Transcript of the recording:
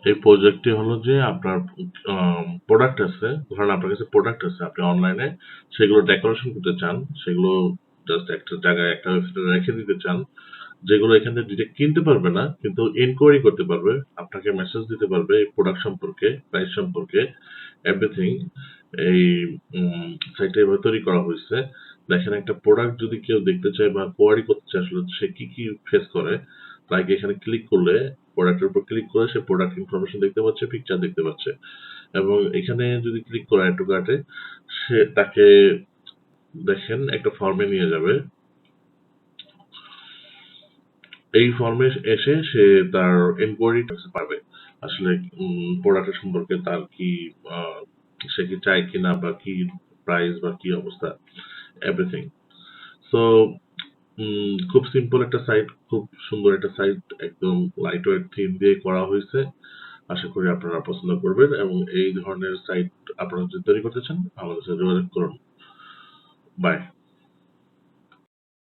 এই প্রজেক্টটি হলো যে আপনার প্রোডাক্ট আছে, ধরেন আপনার কাছে প্রোডাক্ট আছে, আপনি অনলাইনে সেগুলো ডেকোরেশন করতে চান, সেগুলো জাস্ট একটা জায়গায় একটা ওয়েবসাইটে রেখে দিতে চান, যেগুলো এখান থেকে ডিরেক্ট কিনতে পারবে না, কিন্তু এনকোয়ারি করতে পারবে, আপনাকে মেসেজ দিতে পারবে এই প্রোডাক্ট সম্পর্কে, প্রাইস সম্পর্কে, এভরিথিং। এই সাইটটা এভাবে তৈরি করা হয়েছে। দেখেন, একটা প্রোডাক্ট যদি কেউ দেখতে চায় বা কোয়ারি করতে চায় আসলে সে কি কি ফেস করে, লাইক এখানে ক্লিক করলে, প্রোডাক্টের উপর ক্লিক করে সে প্রোডাক্ট ইনফরমেশন দেখতে পাচ্ছে, পিকচার দেখতে পাচ্ছে, এবং এখানে যদি ক্লিক করে অ্যাড টু কার্টে, সে তাকে দেখেন একটা ফর্মে নিয়ে যাবে। এই ফর্মে এসে সে তার এনকোয়ারি পারবে আসলে প্রোডাক্টের সম্পর্কে, তার কি সে কি চায় কিনা, বা কি প্রাইস বা কি অবস্থা, এভরিথিং। সো খুব সিম্পল একটা সাইট, খুব সুন্দর একটা সাইট, একদম লাইট ওয়েট থিম দিয়ে করা হয়েছে। আশা করি আপনারা পছন্দ করবেন, এবং এই ধরনের সাইট আপনারা যদি তৈরি করতে চান আমাদের সাথে যোগাযোগ করুন। বাই।